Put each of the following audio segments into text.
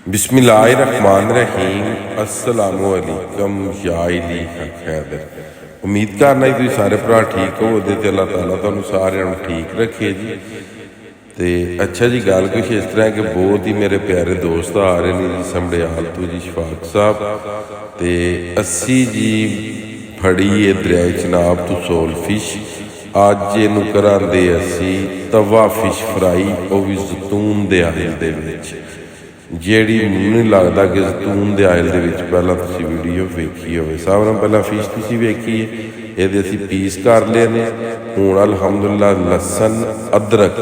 बिस्मिल्लाहिर्रहमानिर्रहीम अस्सलामुअलैकुम या अली खैदर। उम्मीद करना जी तुसीं सारे भरा ठीक हो ते अल्लाह ताला तुहानूं सारिਆਂ ਨੂੰ ठीक रखे जी। तो अच्छा जी गल कुछ इस तरह कि बहुत ही मेरे प्यारे दोस्त आ रहे हैं जी समड़ियाल तो जी शफाक साहब तो अस्सी जी फड़ी है दरिया चनाब तो सोल फिश अज इनू करांदे असी तवा फिश फ्राई वो भी जैतून दे आयल दे विच ਜਿਹੜੀ ਮੈਨੂੰ नहीं लगता कि जैतून के आयल के पहला तुसीं वीडियो वेखी हो। सब नाल पहला फिश तुसीं वेखी है ये असीं पीस कर लए ने। हुण अलहमदुलिल्लाह लसन अदरक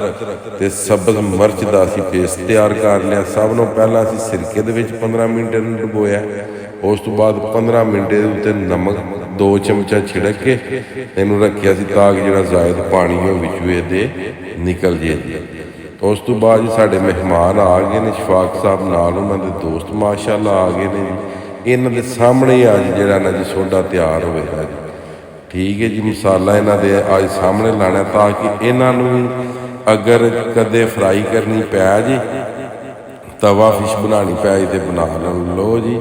ते सब्ज़ मिर्च का असीं पेस्ट तैयार कर लिया। सब नाल पहला असीं सिरके दे विच 15 मिनट इहनूं डुबोया। उस तो बाद 15 मिनट इहदे उत्ते नमक 2 चमचा छिड़क के इहनूं रखिया सी ताकि जिहड़ा जायद पानी हो विचों इहदे निकल जाए। तो उस तो बाद साढ़े मेहमान आ गए ने शफाक साहब नाल उन्होंने दोस्त माशाअल्लाह आ गए ने जी। इन्हां दे सामने ही अज जिहड़ा ना जी सोडा तैयार होएगा जी। ठीक है जी मसाला इन्हां दे अज सामने लाना ताकि इन्हां नूं अगर कदे फ्राई करनी पै जी तवा फिश बनानी पै तो बना लो जी।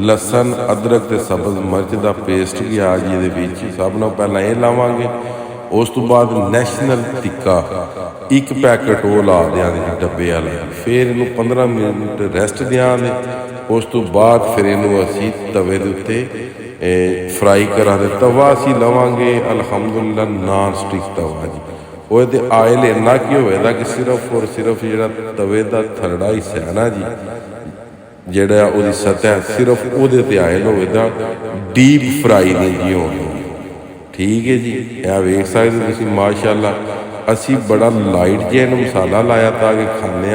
लसन अदरक ते सब्ज़ मिर्च का पेस्ट भी आ जी ये सब नाल पहलां ये लावांगे। उस तो बाद नैशनल टिक्का एक पैकेट वो ला देंगे डब्बे वाला। फिर इनू 15 मिनट रेस्ट देंगे। उस तो बाद फिर इनू असी तवे के उत्ते फ्राई करा दे तवा असी लवांगे अलहमदुलिल्लाह नॉन स्टिक तवा जी। वो आयल इन्ना की होएगा कि सिर्फ और सिर्फ जो तवे का थल्ला हिस्सा है ना जी जोड़ा वो सतह सिर्फ वो आयल होएगा डीप फ्राई नहीं जी होनी। ठीक है जी यह वेख सकते तुसीं माशाअल्लाह असी बड़ा लाइट जिहा मसाला लाया ताकि खाने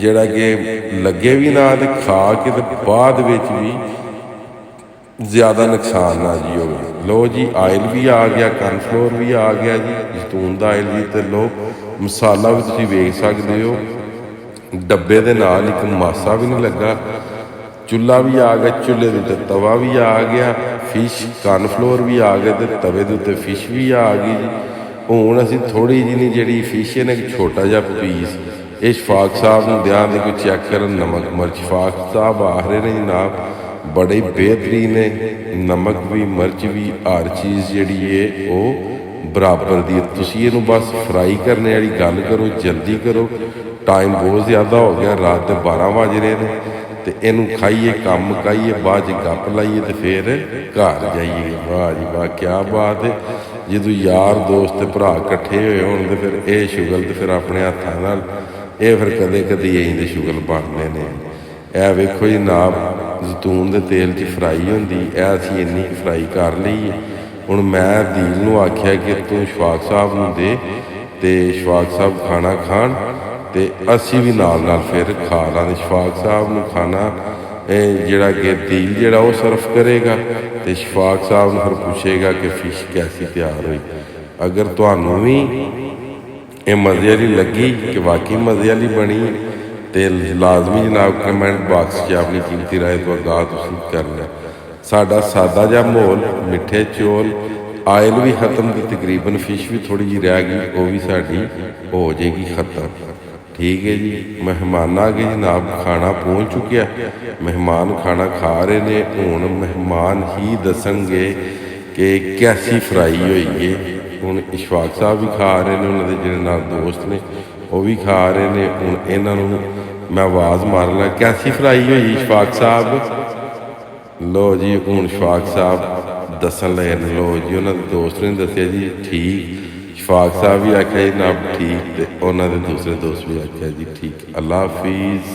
जोड़ा कि लगे भी ना तो खा के तो बाद विच भी ज़्यादा नुकसान ना जी हो। लो जी आयल भी आ गया कॉर्नफ्लोर भी आ गया जी जैतून का आयल भी। तो लो मसाला भी तुसीं वेख सकते हो डब्बे के नाल एक मासा भी नहीं लगा। चुल्हा भी आ गया चूल्हे के उत्ते तवा भी आ गया फिश कॉर्नफ्लोर भी आ गए तो तवे के उत्ते फिश भी आ गई जी। हुण असीं थोड़ी जी जी फिश है ना एक छोटा जिहा पीस ये शफाक साहब नूं देआं दे कोई चैक करन नमक मिर्च। शफाक साहब आख रहे ने जनाब बड़े बेहतरीन है नमक भी मिर्च भी हर चीज़ जिहड़ी है वो बराबर दी। तुसीं इहनूं बस फ्राई करने वाली गल करो जल्दी करो टाइम बहुत ज़्यादा हो गया रात के 12 बज रहे हैं। तो इनू खाइए काम मुकाइए बाद गप लाइए तो फिर घर जाइए। वाह जी वाह क्या बात है। जो यार दोस्त भरा कट्ठे हुए होण तो फिर ये शुगल तो फिर अपने हत्थां नाल ये फिर कदे कदे इंज शुगल बनते हैं। यह वेखो जी नाब जैतून के तेल च फ्राई होंदी असीं इन्नी फ्राई कर ली। हुण मैं दील नूं आख्या कि तू शफाक साहब नूं दे ते शफाक साहब खाना खाण ते असी भी नाल नाल फिर खा लांगे। शफाक साहब नूं खाना जिहड़ा कि दील जिहड़ा वो सर्व करेगा तो शफाक साहब नूं फिर पूछेगा कि फिश कैसी तैयार हुई। अगर तुहानूं भी ये मज़े वाली लगी कि वाकई मज़े वाली बनी तो लाजमी जनाब कमेंट बॉक्स च अपनी कीमती राय तो आगाह तुसीं करना। साडा सादा जिहा माहौल मिठे चौल आयल भी खत्म की तकरीबन फिश भी थोड़ी जी रह गई वो भी साड़ी हो जाएगी खत्म। ठीक है जी मेहमान आ गए जनाब खाना पहुँच चुकिया मेहमान खाना खा रहे ने। हुण मेहमान ही दसणगे कि कैसी फ्राई हुई है। हुण इशफाक साहब भी खा रहे हैं उन्होंने जिहड़े नाल दोस्त ने वो भी खा रहे हैं। हुण इन्हां नूं मैं आवाज़ मारना कैसी फ्राई हुई इशफाक साहब। लो जी हुण इशफाक साहब दसन लगे लो जी उन्होंने दोस्त ने दसिया जी ठीक। शफाक साहब भी आख्या जी ना ठीक तो उन्होंने दूसरे दोस्त भी आख्या जी ठीक। अल्लाह हाफिज़।